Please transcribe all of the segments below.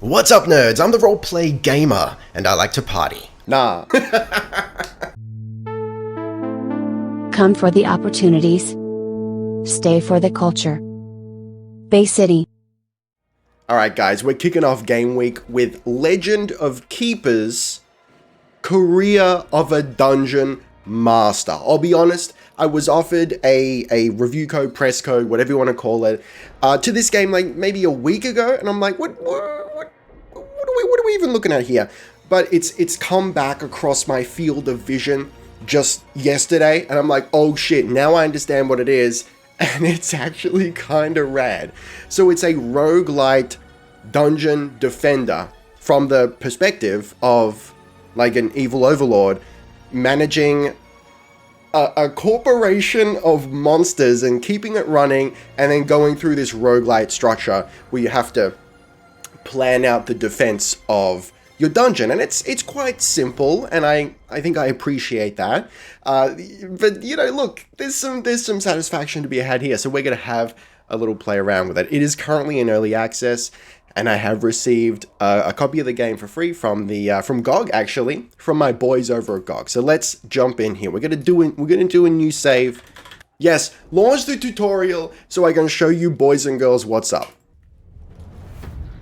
What's up, nerds? I'm the roleplay gamer, and I like to party. Nah. Come for the opportunities. Stay for the culture. Bay City. Alright guys, we're kicking off game week with Legend of Keepers, Career of a Dungeon Master. I'll be honest, I was offered a review code, press code, whatever you want to call it, to this game like maybe a week ago, and I'm like, what are we even looking at here? But it's come back across my field of vision just yesterday, and I'm like, oh shit, now I understand what it is, and it's actually kind of rad. So it's a roguelite dungeon defender from the perspective of like an evil overlord managing a corporation of monsters and keeping it running, and then going through this roguelite structure where you have to plan out the defense of your dungeon. And it's quite simple, and I think I appreciate that. But you know, look, there's some satisfaction to be had here, so we're gonna have a little play around with it. It is currently in early access, and I have received a copy of the game for free from GOG, actually, from my boys over at GOG. So let's jump in here. We're gonna do a new save. Yes, launch the tutorial so I can show you boys and girls what's up.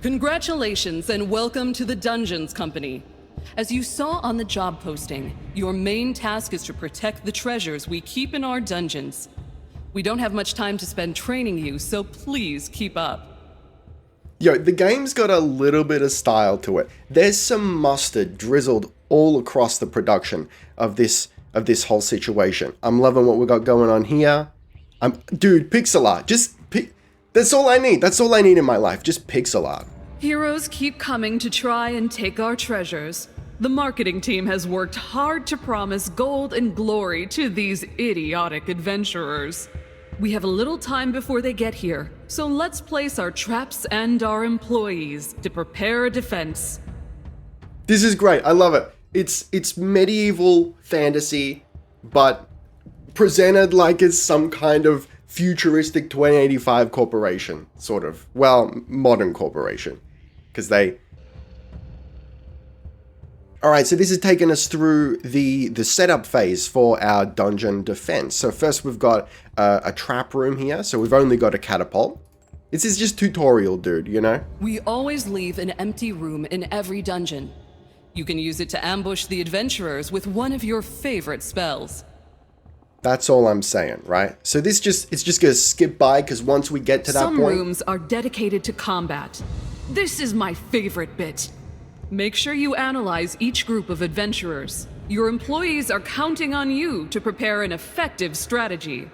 Congratulations and welcome to the Dungeons Company. As you saw on the job posting, your main task is to protect the treasures we keep in our dungeons. We don't have much time to spend training you, so please keep up. Yo, the game's got a little bit of style to it. There's some mustard drizzled all across the production of this whole situation. I'm loving what we got going on here. Dude, pixel art. That's all I need. That's all I need in my life. Just pixel art. Heroes keep coming to try and take our treasures. The marketing team has worked hard to promise gold and glory to these idiotic adventurers. We have a little time before they get here, so let's place our traps and our employees to prepare a defense. This is great. I love it. It's medieval fantasy, but presented like it's some kind of futuristic 2085 corporation, sort of. Well, modern corporation, because they... Alright, so this has taken us through the setup phase for our dungeon defense. So first we've got a trap room here, so we've only got a catapult. This is just tutorial, dude, you know? We always leave an empty room in every dungeon. You can use it to ambush the adventurers with one of your favorite spells. That's all I'm saying, right? So it's just gonna skip by, because once we get to that point... Some rooms are dedicated to combat. This is my favorite bit. Make sure you analyze each group of adventurers. Your employees are counting on you to prepare an effective strategy.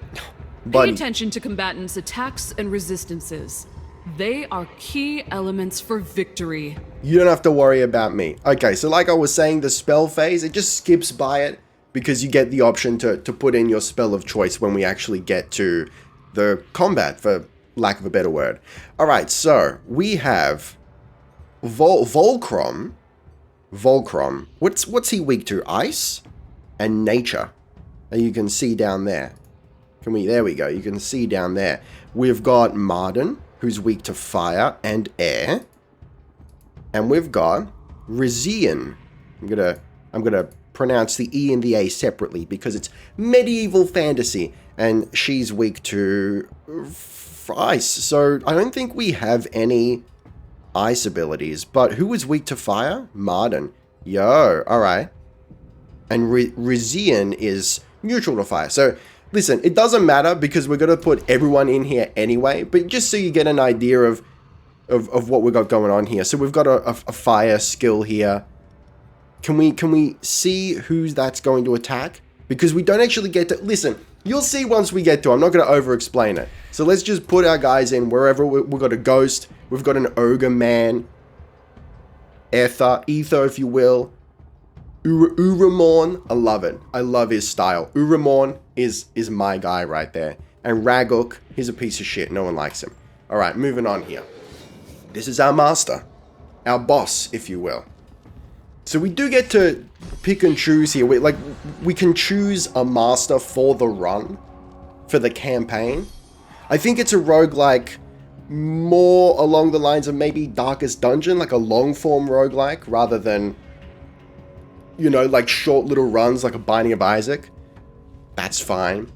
Pay attention to combatants' attacks and resistances. They are key elements for victory. You don't have to worry about me. Okay, so like I was saying, the spell phase, it just skips by it because you get the option to put in your spell of choice when we actually get to the combat, for lack of a better word. Alright, so we have Volcrom. What's he weak to? Ice and nature. And you can see down there. There we go. You can see down there. We've got Marden, who's weak to fire and air. And we've got Rizian. I'm gonna pronounce the E and the A separately because it's medieval fantasy, and she's weak to ice. So I don't think we have any ice abilities, but who is weak to fire? Marden. Yo, alright. And Rizian is neutral to fire. So listen, it doesn't matter because we're going to put everyone in here anyway, but just so you get an idea of what we've got going on here. So we've got a fire skill here. Can we see who that's going to attack? Because we don't actually get to... Listen, you'll see once we get to it. I'm not going to over-explain it. So let's just put our guys in wherever. We've got a ghost. We've got an ogre man. Ether, if you will. Uramorn. I love it. I love his style. Uramorn is my guy right there. And Raguk, he's a piece of shit. No one likes him. Alright, moving on here. This is our master. Our boss, if you will. So we do get to pick and choose here. We can choose a master for the run, for the campaign. I think it's a roguelike more along the lines of maybe Darkest Dungeon, like a long form roguelike, rather than, you know, like short little runs like a Binding of Isaac. That's fine.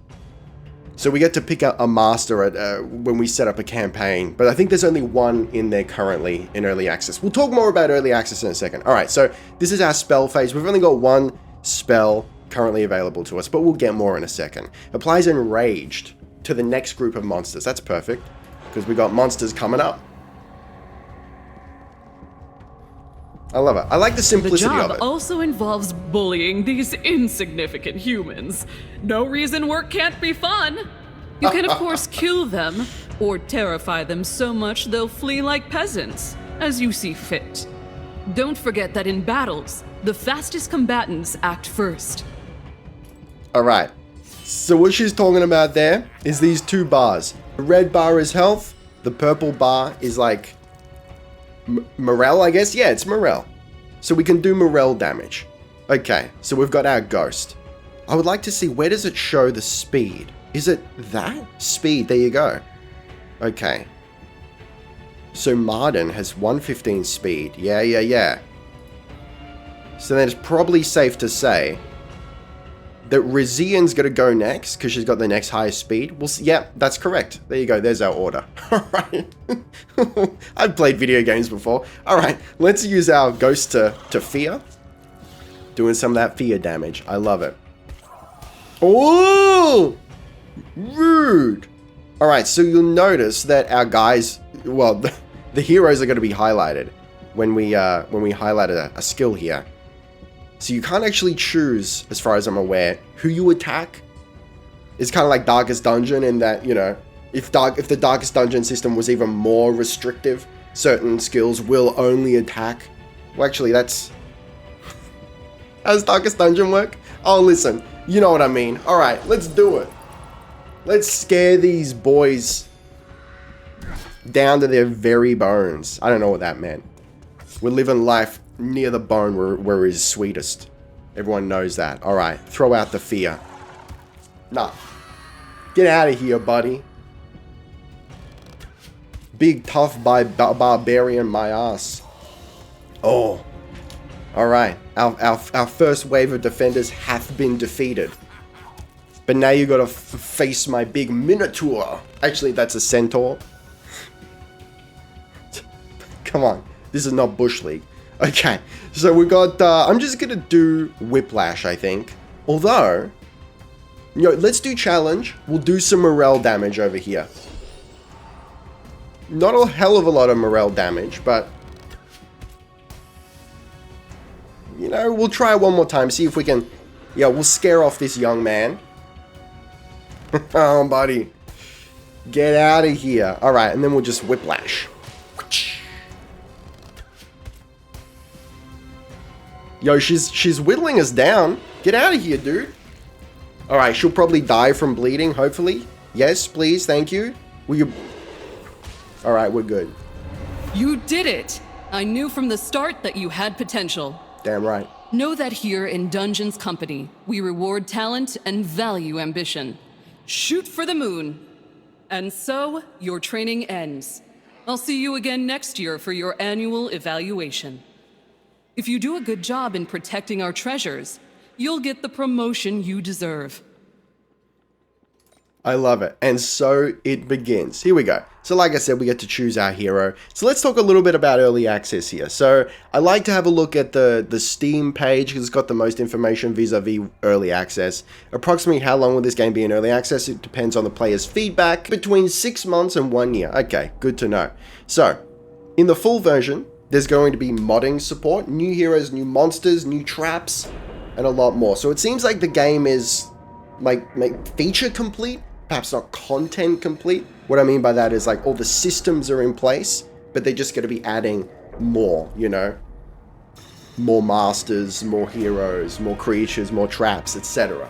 So we get to pick out a master at when we set up a campaign, but I think there's only one in there currently in early access. We'll talk more about early access in a second. All right, so this is our spell phase. We've only got one spell currently available to us, but we'll get more in a second. Applies Enraged to the next group of monsters. That's perfect, because we got monsters coming up. I love it. I like the simplicity of The it. job also involves bullying these insignificant humans. No reason work can't be fun. You can, of course, kill them, or terrify them so much they'll flee like peasants, as you see fit. Don't forget that in battles, the fastest combatants act first. All right. So what she's talking about there is these two bars. The red bar is health. The purple bar is like morale, I guess. Yeah, it's morale. So we can do morale damage. Okay, so we've got our ghost. I would like to see, where does it show the speed? Is it that? Speed, there you go. Okay. So Marden has 115 speed. Yeah. So then it's probably safe to say that Rizian's going to go next because she's got the next highest speed. We'll see. Yeah, that's correct. There you go. There's our order. All right. I've played video games before. All right. Let's use our ghost to fear. Doing some of that fear damage. I love it. Oh! Rude. All right. So you'll notice that our guys, well, the heroes are going to be highlighted when we highlight a skill here. So you can't actually choose, as far as I'm aware, who you attack. It's kind of like Darkest Dungeon in that, you know, if the Darkest Dungeon system was even more restrictive, certain skills will only attack. Well, actually, that's... How does Darkest Dungeon work? Oh, listen, you know what I mean. All right, let's do it. Let's scare these boys down to their very bones. I don't know what that meant. We're living life near the bone where it is sweetest. Everyone knows that. All right, throw out the fear. Nah. Get out of here, buddy. Big tough barbarian, my ass. Oh. All right. Our first wave of defenders hath been defeated. But now you gotta face my big minotaur. Actually, that's a centaur. Come on. This is not Bush League. Okay, so we got, I'm just gonna do Whiplash, I think. Although, you know, let's do challenge. We'll do some morale damage over here. Not a hell of a lot of morale damage, but, you know, we'll try it one more time. See if we can, yeah, we'll scare off this young man. Oh, buddy. Get out of here. All right, and then we'll just Whiplash. Yo, she's whittling us down. Get out of here, dude. Alright, she'll probably die from bleeding, hopefully. Yes, please, thank you. Will you... Alright, we're good. You did it! I knew from the start that you had potential. Damn right. Know that here in Dungeons Company, we reward talent and value ambition. Shoot for the moon. And so, your training ends. I'll see you again next year for your annual evaluation. If you do a good job in protecting our treasures, you'll get the promotion you deserve. I love it. And so it begins. Here we go. So like I said, we get to choose our hero. So let's talk a little bit about early access here. So I like to have a look at the Steam page because it's got the most information vis-a-vis early access. Approximately how long will this game be in early access? It depends on the player's feedback. Between 6 months and 1 year. Okay, good to know. So in the full version, there's going to be modding support, new heroes, new monsters, new traps, and a lot more. So it seems like the game is like feature complete, perhaps not content complete. What I mean by that is like all the systems are in place, but they're just going to be adding more, you know, more masters, more heroes, more creatures, more traps, etc.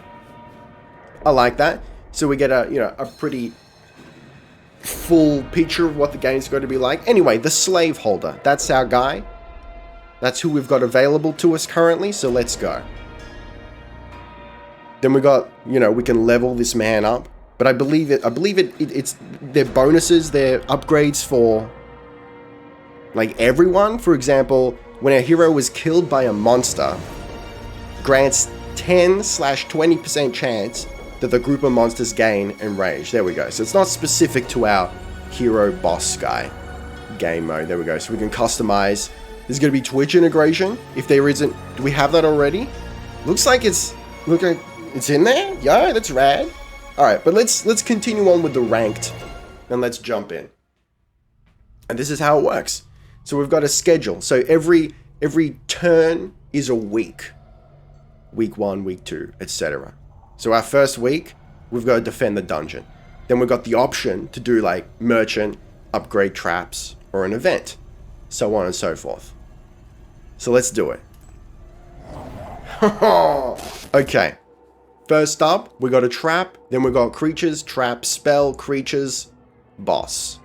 I like that. So we get a pretty full picture of what the game's going to be like. Anyway, the slave holder, that's our guy. That's who we've got available to us currently, so let's go. Then we got, we can level this man up. But I believe it's their bonuses, their upgrades for like everyone. For example, when a hero was killed by a monster, grants 10/20% chance that the group of monsters gain enraged. There we go. So it's not specific to our hero boss guy game mode. There we go. So we can customize. There's going to be Twitch integration. If there isn't, do we have that already? Looks like it's in there. Yeah, that's rad. All right, but let's continue on with the ranked, and let's jump in. And this is how it works. So we've got a schedule. So every turn is a week. Week 1, week 2, etc. So our first week, we've got to defend the dungeon. Then we've got the option to do like merchant, upgrade traps, or an event, so on and so forth. So let's do it. Okay. First up, we got a trap, then we got creatures, trap, spell, creatures, boss.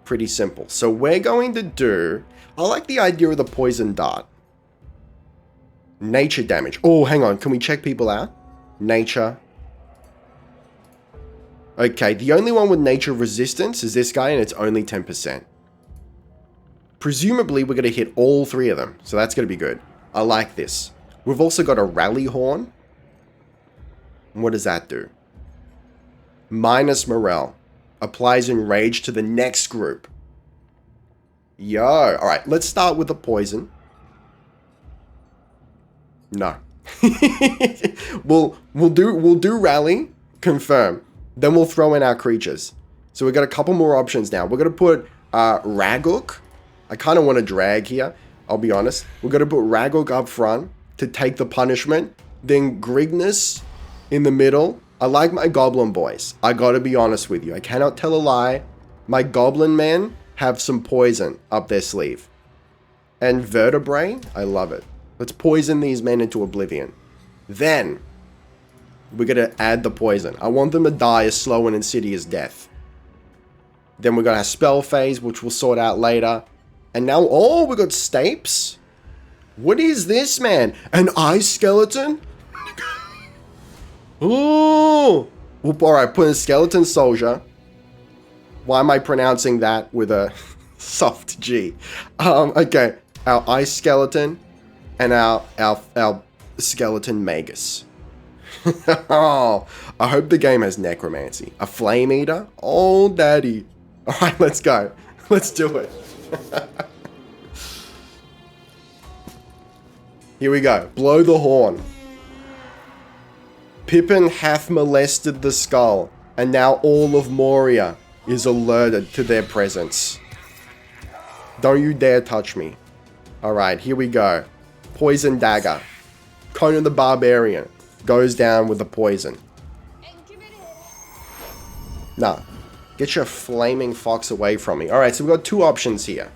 Pretty simple. So we're going to do, I like the idea of the poison dart. Nature damage. Oh, hang on. Can we check people out? Nature. Okay, the only one with nature resistance is this guy, and it's only 10%. Presumably, we're going to hit all 3 of them, so that's going to be good. I like this. We've also got a rally horn. What does that do? Minus morale. Applies enrage to the next group. Yo. Alright, let's start with the poison. No. we'll do rally. Confirm. Then we'll throw in our creatures. So we've got a couple more options now. We're going to put Raghook. I kind of want to drag here. I'll be honest. We're going to put Raghook up front to take the punishment. Then Grignus in the middle. I like my goblin boys. I gotta be honest with you. I cannot tell a lie. My goblin men have some poison up their sleeve. And vertebrae, I love it. Let's poison these men into oblivion. Then, we're gonna add the poison. I want them to die a slow and insidious death. Then we got our spell phase, which we'll sort out later. And now, oh, we got Stapes. What is this, man? An ice skeleton? Ooh! Alright, put in skeleton soldier. Why am I pronouncing that with a soft G? Okay, our ice skeleton and our skeleton magus. Oh, I hope the game has necromancy. A flame eater? Oh, daddy. Alright, let's go. Let's do it. Here we go. Blow the horn. Pippin hath molested the skull, and now all of Moria is alerted to their presence. Don't you dare touch me. Alright, here we go. Poison dagger. Conan the Barbarian goes down with the poison. Nah. Get your flaming fox away from me. Alright, so we've got 2 options here.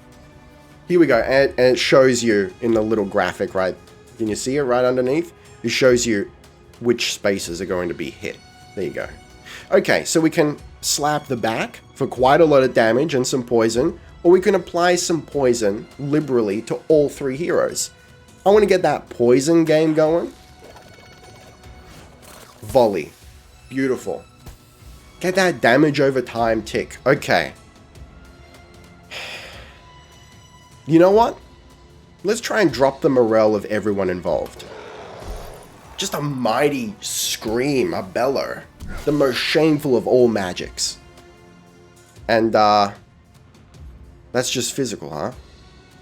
Here we go, and it shows you in the little graphic, right? Can you see it right underneath? It shows you which spaces are going to be hit. There you go. Okay, so we can slap the back for quite a lot of damage and some poison, or we can apply some poison liberally to all 3 heroes. I want to get that poison game going. Volley. Beautiful. Get that damage over time tick. Okay. You know what? Let's try and drop the morale of everyone involved. Just a mighty scream, a bellow. The most shameful of all magics. And, that's just physical, huh?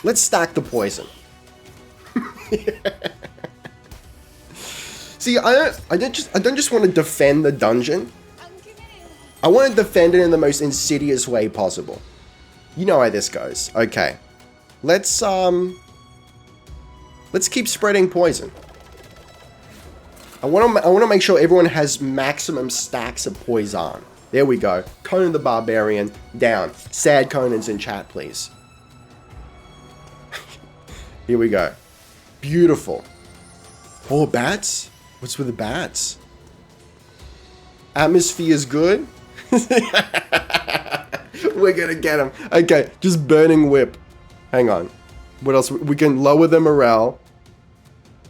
Let's stack the poison. See, I don't just want to defend the dungeon. I want to defend it in the most insidious way possible. You know how this goes. Okay. Let's keep spreading poison. I want to make sure everyone has maximum stacks of poison. There we go. Conan the Barbarian down. Sad Conan's in chat, please. Here we go. Beautiful. Oh, bats? What's with the bats? Atmosphere's good. We're gonna get him. Okay, just burning whip. Hang on. What else? We can lower the morale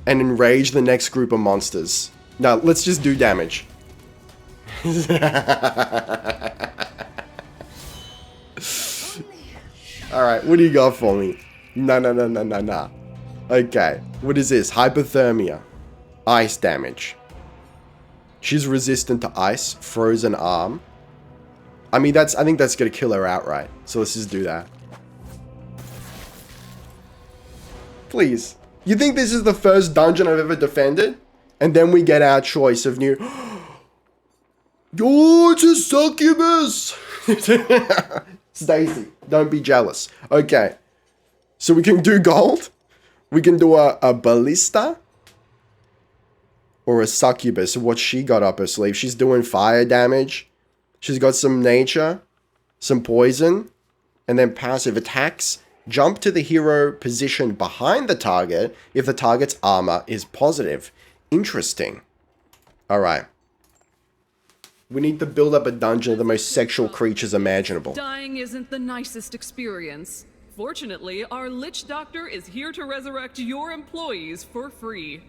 and enrage the next group of monsters. Now, let's just do damage. Alright, what do you got for me? Nah. Okay, what is this? Hypothermia. Ice damage. She's resistant to ice. Frozen arm. I mean, I think that's gonna kill her outright. So let's just do that. Please. You think this is the first dungeon I've ever defended? And then we get our choice of new... Oh, it's a succubus! Stacy, don't be jealous. Okay. So we can do gold. We can do a ballista. Or a succubus. What's she got up her sleeve? She's doing fire damage. She's got some nature. Some poison. And then passive attacks. Jump to the hero position behind the target if the target's armor is positive. Interesting. Alright. We need to build up a dungeon of the most sexual creatures imaginable. Dying isn't the nicest experience. Fortunately, our Lich Doctor is here to resurrect your employees for free.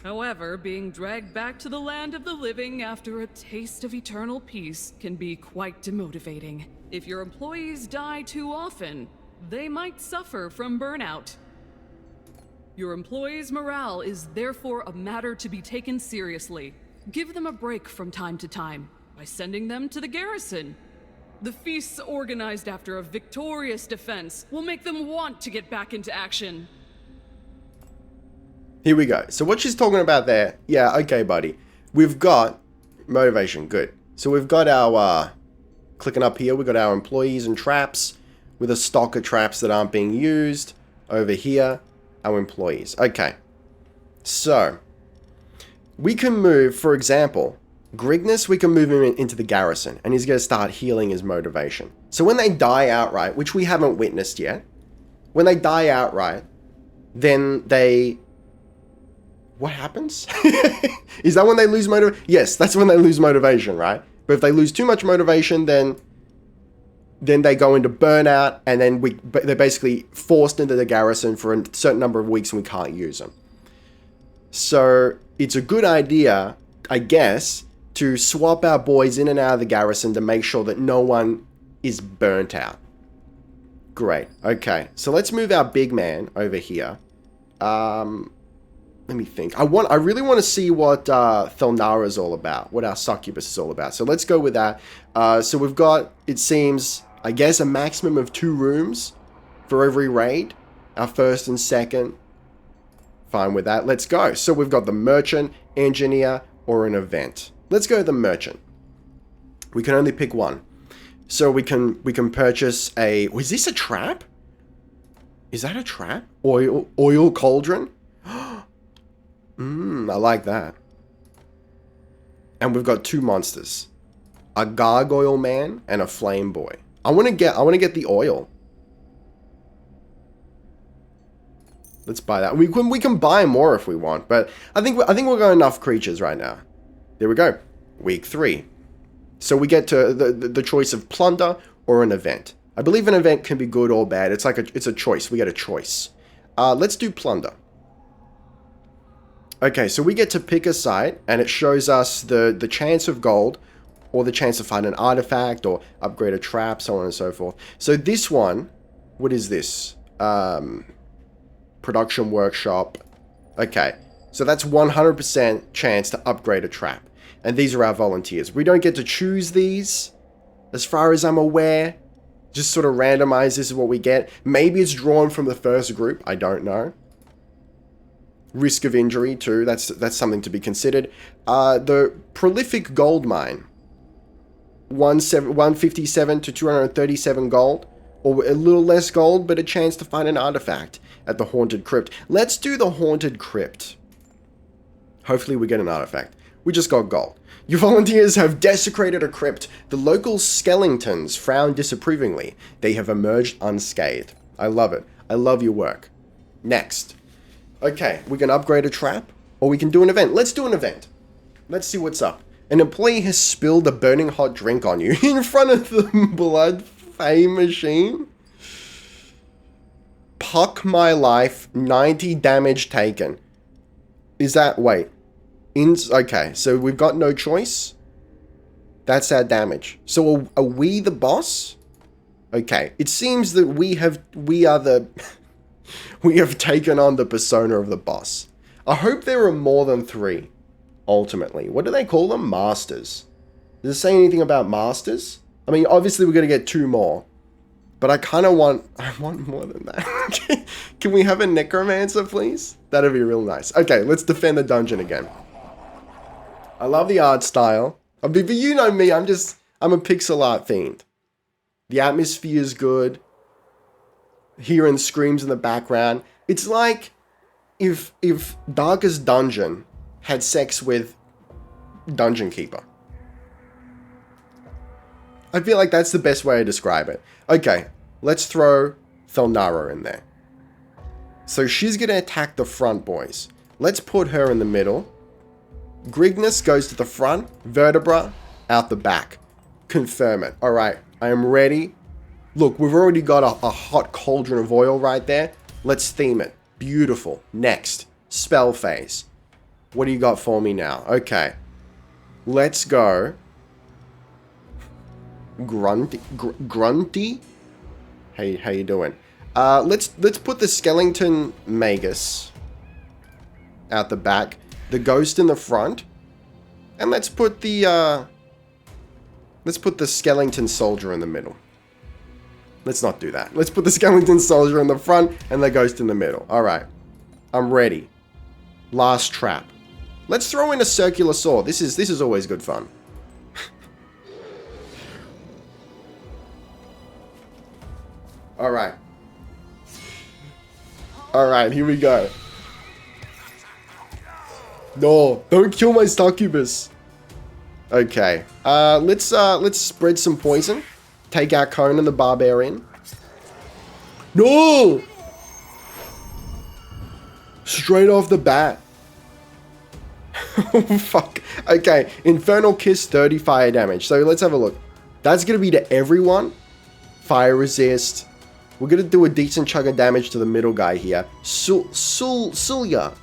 However, being dragged back to the land of the living after a taste of eternal peace can be quite demotivating. If your employees die too often, they might suffer from burnout. Your employees' morale is therefore a matter to be taken seriously. Give them a break from time to time by sending them to the garrison. The feasts organized after a victorious defense will make them want to get back into action. Here we go. So what she's talking about there, yeah, okay, buddy. We've got motivation, good. So we've got our, clicking up here, we've got our employees and traps with a stock of traps that aren't being used. Over here, our employees. Okay. So, we can move, for example, Grignus, we can move him into the garrison, and he's going to start healing his motivation. So when they die outright, which we haven't witnessed yet, when they die outright, then they... What happens? Is that when they lose motivation? Yes, that's when they lose motivation, right? But if they lose too much motivation, then they go into burnout, and then they're basically forced into the garrison for a certain number of weeks, and we can't use them. So it's a good idea, I guess, to swap our boys in and out of the garrison to make sure that no one is burnt out. Great. Okay, so let's move our big man over here. Let me think. I really want to see what Thelnara is all about, what our succubus is all about. So let's go with that. So we've got, it seems, I guess, a maximum of 2 rooms for every raid. Our first and second. Fine with that. Let's go. So we've got the merchant, engineer, or an event. Let's go the merchant. We can only pick one. So we can purchase a... Was this a trap? Is that a trap? Oil cauldron? I like that. And we've got 2 monsters. A gargoyle man and a flame boy. I want to get the oil. Let's buy that. We can buy more if we want, but I think we've got enough creatures right now. There we go. Week 3. So we get to the choice of plunder or an event. I believe an event can be good or bad. It's a choice. We get a choice. Let's do plunder. Okay, so we get to pick a site, and it shows us the chance of gold, or the chance to find an artifact, or upgrade a trap, so on and so forth. So this one, what is this? Production workshop. Okay, so that's 100% chance to upgrade a trap. And these are our volunteers. We don't get to choose these, as far as I'm aware. Just sort of randomize, this is what we get. Maybe it's drawn from the first group, I don't know. Risk of injury too, that's something to be considered. The prolific gold mine, 157 to 237 gold, or a little less gold, but a chance to find an artifact at the haunted crypt. Let's do the haunted crypt. Hopefully we get an artifact. We just got gold. Your volunteers have desecrated a crypt. The local skeletons frown disapprovingly. They have emerged unscathed. I love it. I love your work. Next. Okay, we can upgrade a trap, or we can do an event. Let's do an event. Let's see what's up. An employee has spilled a burning hot drink on you in front of the blood fame machine. Puck my life, 90 damage taken. Is that, wait. Okay, so we've got no choice. That's our damage. So are we the boss? Okay. It seems that we have taken on the persona of the boss. I hope there are more than 3, ultimately. What do they call them? Masters. Does it say anything about masters? I mean, obviously we're going to get 2 more. But I kind of want more than that. Can we have a necromancer, please? That'd be real nice. Okay, let's defend the dungeon again. I love the art style. But you know me, I'm a pixel art fiend. The atmosphere is good. Hearing screams in the background. It's like if Darkest Dungeon had sex with Dungeon Keeper. I feel like that's the best way to describe it. Okay, let's throw Thelnara in there. So she's going to attack the front, boys. Let's put her in the middle. Grignus goes to the front. Vertebra out the back. Confirm it. All right, I am ready. Look, we've already got a hot cauldron of oil right there. Let's theme it. Beautiful. Next, spell phase. What do you got for me now? Okay, let's go. Grunty? Hey, how you doing? Let's put the skeleton magus out the back, the ghost in the front, and let's put the skeleton soldier in the middle. Let's not do that. Let's put the skeleton soldier in the front and the ghost in the middle. All right, I'm ready. Last trap. Let's throw in a circular sword. This is always good fun. Alright. Alright, here we go. No, don't kill my succubus. Okay. Let's spread some poison. Take out Conan the Barbarian. No! Straight off the bat. Oh, fuck. Okay, Infernal Kiss, 30 fire damage. So let's have a look. That's going to be to everyone. Fire resist. We're going to do a decent chunk of damage to the middle guy here. Sulya,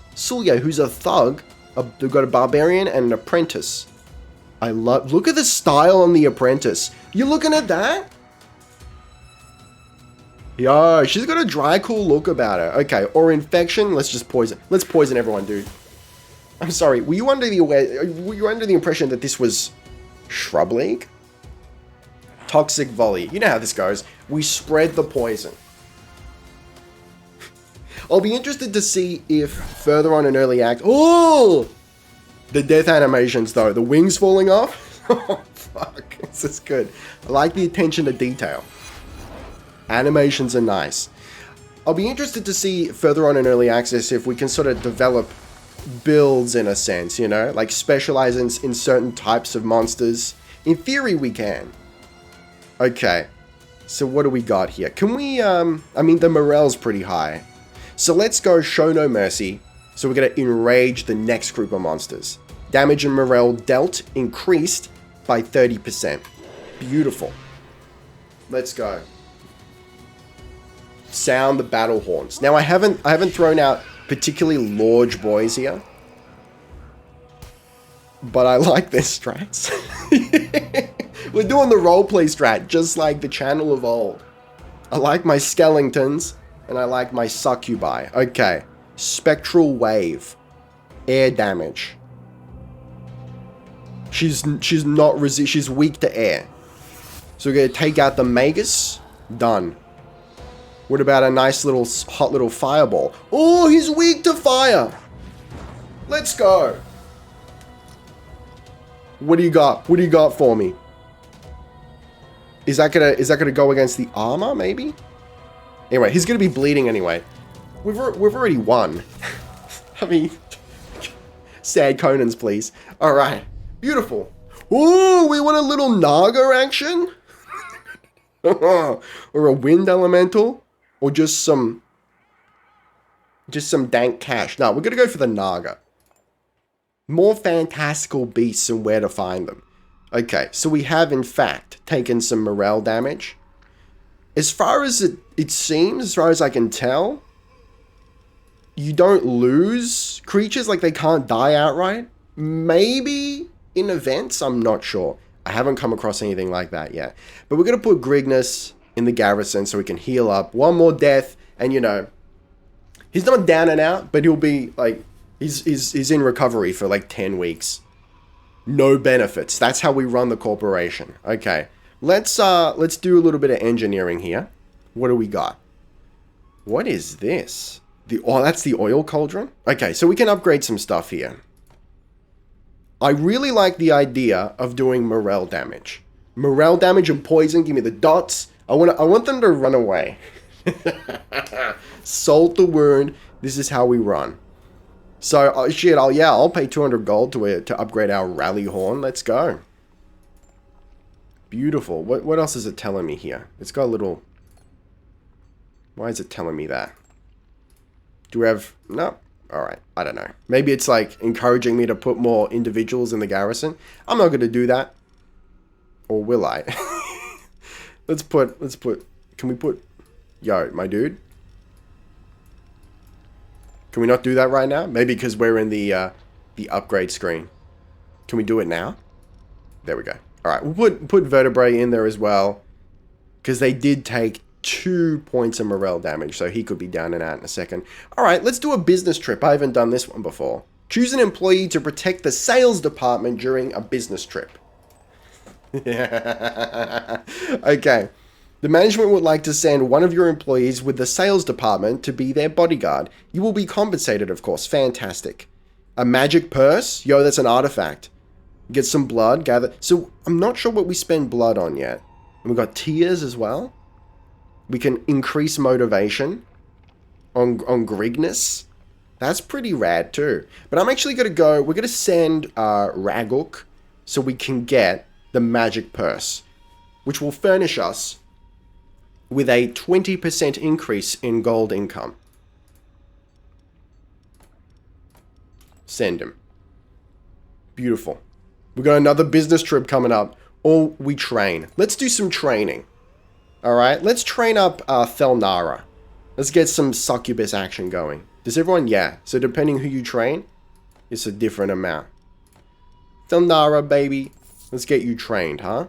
who's a thug. They've got a barbarian and an apprentice. Look at the style on the apprentice. You looking at that? Yo, she's got a dry, cool look about her. Okay, or infection. Let's just poison. Let's poison everyone, dude. I'm sorry. Were you under the impression that this was Shrub League? Toxic volley. You know how this goes. We spread the poison. I'll be interested to see if further on in early act... Oh! The death animations, though. The wings falling off. Oh, fuck. This is good. I like the attention to detail. Animations are nice. I'll be interested to see further on in early access if we can sort of develop builds in a sense, you know? Like specialize in certain types of monsters. In theory, we can. Okay. So what do we got here? Can we, I mean, the morale's pretty high. So let's go Show No Mercy. So we're going to enrage the next group of monsters. Damage and morale dealt increased by 30%. Beautiful. Let's go. Sound the battle horns. Now I haven't thrown out particularly large boys here. But I like their strats. We're doing the roleplay strat, just like the channel of old. I like my skeletons, and I like my succubi. Okay. Spectral wave. Air damage. She's weak to air. So we're going to take out the Magus. Done. What about a nice little, hot little fireball? Oh, he's weak to fire. Let's go. What do you got? What do you got for me? Is that gonna go against the armor, maybe? Anyway, he's gonna be bleeding anyway. We've already won. I mean, sad Conans, please. All right, beautiful. Ooh, we want a little Naga action, or a wind elemental, or just some dank cash. No, we're gonna go for the Naga. More fantastical beasts and where to find them. Okay, so we have in fact taken some morale damage. As far as it seems, as far as I can tell, you don't lose creatures, like they can't die outright. Maybe in events, I'm not sure. I haven't come across anything like that yet. But we're going to put Grignus in the garrison so we can heal up. One more death, and you know, he's not down and out, but he'll be like, he's in recovery for like 10 weeks. No benefits. That's how we run the corporation. Okay, let's do a little bit of engineering here. What do we got? What is this? That's the oil cauldron? Okay, so we can upgrade some stuff here. I really like the idea of doing morale damage. Morale damage and poison, give me the dots. I want them to run away. Salt the wound. This is how we run. So, I'll pay 200 gold to upgrade our rally horn. Let's go. Beautiful. What else is it telling me here? It's got a little... Why is it telling me that? Do we have... No. Alright, I don't know. Maybe it's like encouraging me to put more individuals in the garrison. I'm not going to do that. Or will I? Let's put... Can we put... Yo, my dude? Can we not do that right now? Maybe because we're in the upgrade screen. Can we do it now? There we go. Alright, we'll put vertebrae in there as well. Because they did take 2 points of morale damage, so he could be down and out in a second. Alright, let's do a business trip. I haven't done this one before. Choose an employee to protect the sales department during a business trip. Okay. The management would like to send one of your employees with the sales department to be their bodyguard. You will be compensated, of course. Fantastic. A magic purse? Yo, that's an artifact. Get some blood, gather... So, I'm not sure what we spend blood on yet. And we've got tears as well. We can increase motivation on Grignus. That's pretty rad too. But I'm actually going to go... We're going to send Raguk so we can get the magic purse, which will furnish us with a 20% increase in gold income. Send him. Beautiful. We've got another business trip coming up. Or we train. Let's do some training. Alright, let's train up Thelnara. Let's get some succubus action going. Does everyone? Yeah. So depending who you train, it's a different amount. Thelnara, baby. Let's get you trained, huh?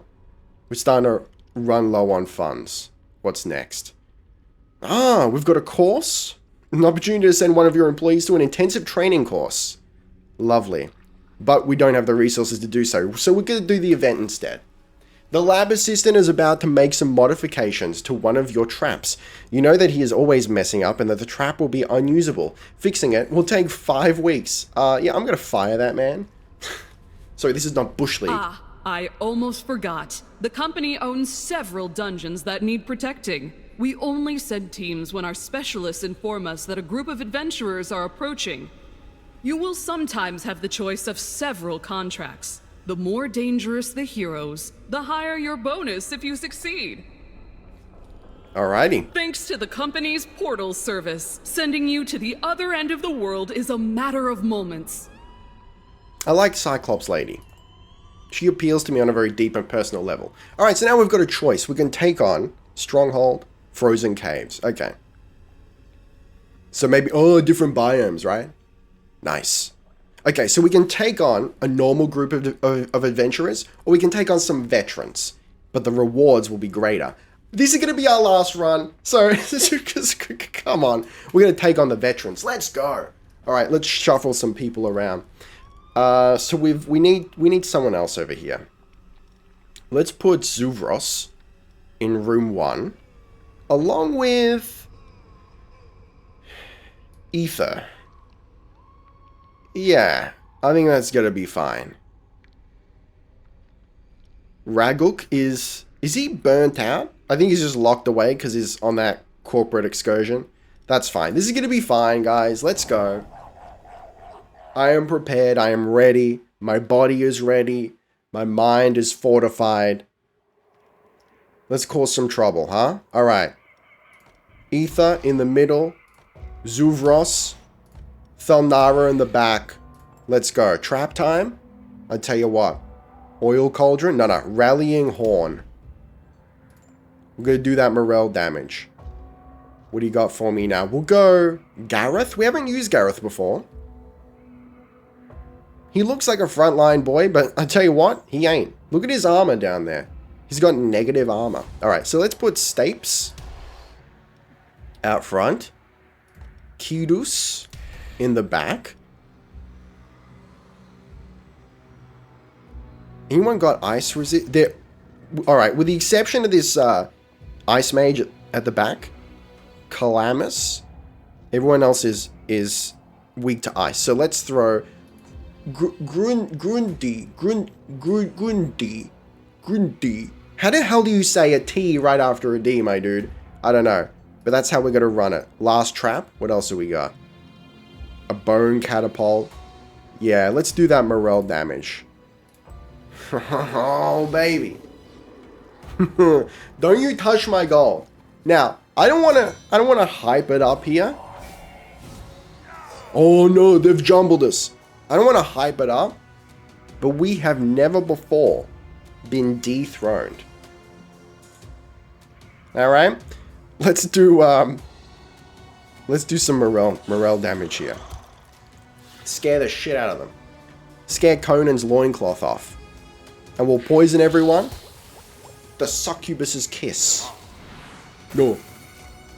We're starting to run low on funds. What's next? Ah, we've got a course. An opportunity to send one of your employees to an intensive training course. Lovely. But we don't have the resources to do so. So we're going to do the event instead. The lab assistant is about to make some modifications to one of your traps. You know that he is always messing up and that the trap will be unusable. Fixing it will take 5 weeks. Yeah, I'm going to fire that man. Sorry, this is not Bush League. Ah, I almost forgot. The company owns several dungeons that need protecting. We only send teams when our specialists inform us that a group of adventurers are approaching. You will sometimes have the choice of several contracts. The more dangerous the heroes, the higher your bonus if you succeed. Alrighty. Thanks to the company's portal service, sending you to the other end of the world is a matter of moments. I like Cyclops Lady. She appeals to me on a very deep and personal level. Alright, so now we've got a choice. We can take on Stronghold, Frozen Caves. Okay. So maybe, different biomes, right? Nice. Okay, so we can take on a normal group of adventurers, or we can take on some veterans, but the rewards will be greater. This is going to be our last run, so come on. We're going to take on the veterans. Let's go. All right, let's shuffle some people around. So we need someone else over here. Let's put Zuvros in room 1, along with Ether. Yeah, I think that's gonna be fine. Raguk is he burnt out? I think he's just locked away because he's on that corporate excursion. That's fine. This is gonna be fine, guys. Let's go. I am prepared. I am ready. My body is ready. My mind is fortified. Let's cause some trouble, huh? Alright. Ether in the middle. Zuvros. Thelnara in the back. Let's go. Trap time? I tell you what. Oil cauldron? No. Rallying horn. We're going to do that morale damage. What do you got for me now? We'll go Gareth. We haven't used Gareth before. He looks like a frontline boy, but I tell you what, he ain't. Look at his armor down there. He's got negative armor. Alright, so let's put Stapes out front. Kidus in the back. Anyone got ice resist? There. Alright, with the exception of this ice mage at the back, Calamus, everyone else is weak to ice. So let's throw Grundy. How the hell do you say a T right after a D, my dude? I don't know. But that's how we're going to run it. Last trap. What else do we got? A bone catapult. Yeah, let's do that morale damage. Oh, baby. Don't you touch my goal. Now, I don't want to hype it up here. Oh no, they've jumbled us. I don't want to hype it up, but we have never before been dethroned. All right, let's do some morale damage here. Scare the shit out of them. Scare Conan's loincloth off, and we'll poison everyone. The succubus's kiss. No.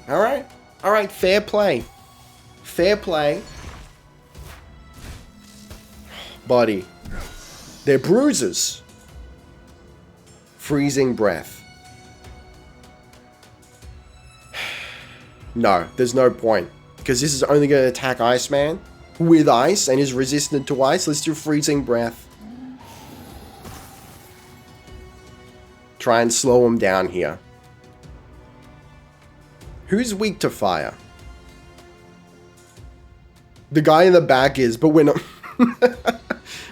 All right, fair play. Fair play. Buddy. They're bruises. Freezing breath. No, there's no point. Because this is only going to attack Iceman with ice and is resistant to ice. Let's do freezing breath. Try and slow him down here. Who's weak to fire? The guy in the back is, but we're not...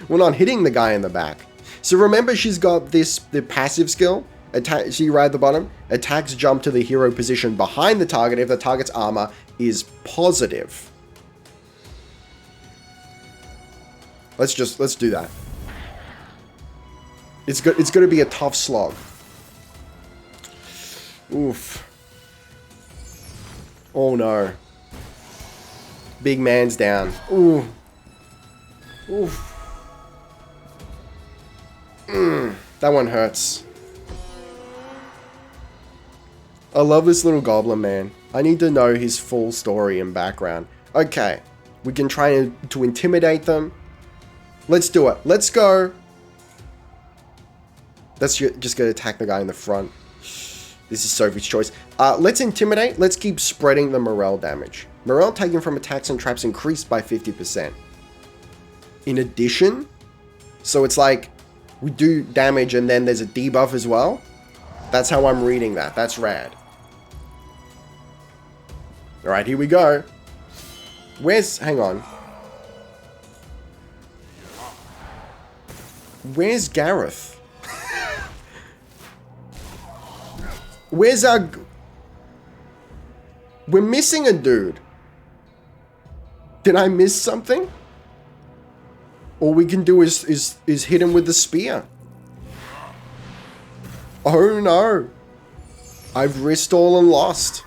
we're not hitting the guy in the back. So remember, she's got the passive skill. Attack. See right at the bottom. Attacks jump to the hero position behind the target if the target's armor is positive. Let's do that. It's going to be a tough slog. Oof. Oh no. Big man's down. Ooh. Oof. That one hurts. I love this little goblin man. I need to know his full story and background. Okay. We can try to intimidate them. Let's do it. Let's go. Let's just go attack the guy in the front. This is Sophie's choice. Let's intimidate. Let's keep spreading the morale damage. Morale taken from attacks and traps increased by 50%. In addition, so it's like we do damage and then there's a debuff as well. That's how I'm reading that. That's rad. Alright, here we go. Hang on. Where's Gareth? Where's our... We're missing a dude. Did I miss something? All we can do is hit him with the spear. Oh no. I've risked all and lost.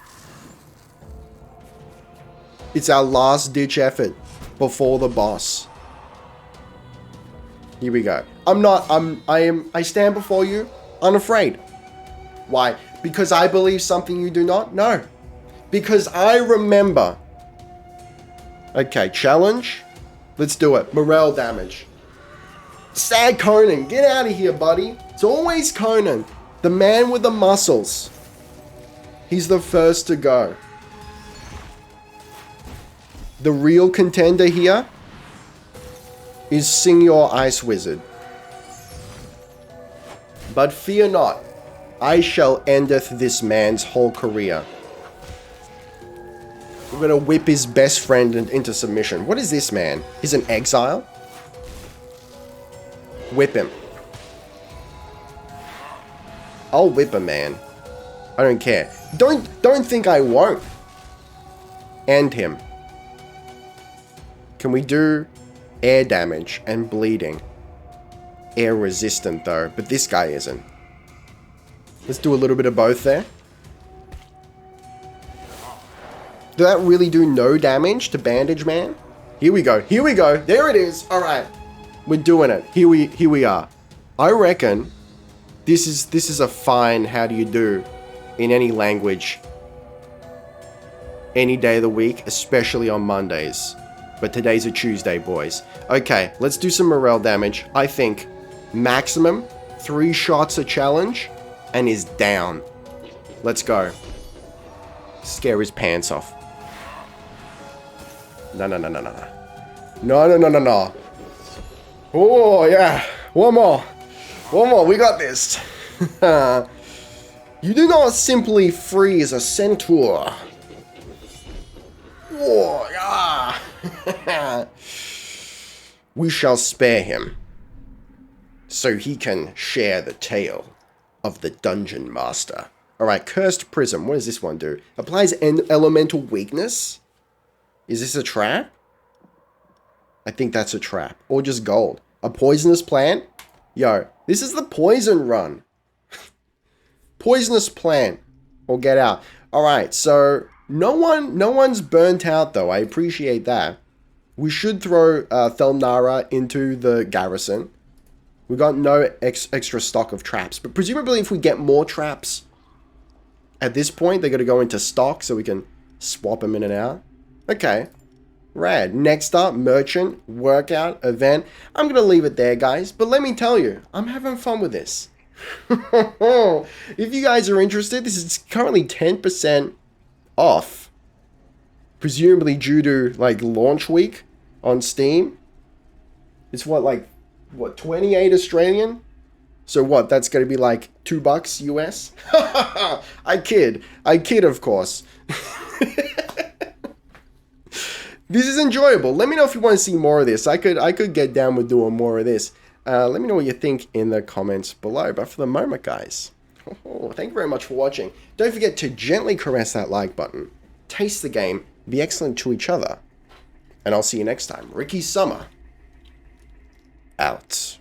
It's our last ditch effort before the boss. Here we go. I stand before you unafraid. Why? Because I believe something you do not? No. Because I remember. Okay, challenge. Let's do it. Morale damage. Sad Conan, get out of here, buddy. It's always Conan. The man with the muscles. He's the first to go. The real contender here is Senior Ice Wizard. But fear not. I shall endeth this man's whole career. We're gonna whip his best friend into submission. What is this man? He's an exile? Whip him. I'll whip a man. I don't care. Don't think I won't. End him. Can we do air damage and bleeding? Air resistant though, but this guy isn't. Let's do a little bit of both there. Did that really do no damage to Bandage Man? Here we go. Here we go. There it is. All right. We're doing it. Here we are. I reckon This is a fine how do you do in any language, any day of the week, especially on Mondays. But today's a Tuesday, boys. Okay, let's do some morale damage. I think maximum 3 shots a challenge and is down. Let's go. Scare his pants off. No. No. Oh, yeah. One more. We got this. You do not simply freeze a centaur. Oh, yeah. We shall spare him, so he can share the tale of the Dungeon Master. Alright, Cursed Prism. What does this one do? Applies an elemental weakness? Is this a trap? I think that's a trap. Or just gold. A poisonous plant? Yo, this is the poison run. Poisonous plant. Or get out. Alright, so no one's burnt out though. I appreciate that. We should throw Thelnara into the garrison. We got no extra stock of traps. But presumably if we get more traps at this point, they're going to go into stock so we can swap them in and out. Okay. Rad. Next up, merchant, workout, event. I'm going to leave it there, guys. But let me tell you, I'm having fun with this. If you guys are interested, this is currently 10% off. Presumably due to, like, launch week on Steam. It's what, 28 Australian? So what, that's going to be like $2 US? I kid, of course. This is enjoyable. Let me know if you want to see more of this. I could get down with doing more of this. Let me know what you think in the comments below. But for the moment, guys, thank you very much for watching. Don't forget to gently caress that like button. Taste the game. Be excellent to each other. And I'll see you next time. Ricky Summer. Out.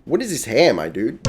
What is this hair, my dude?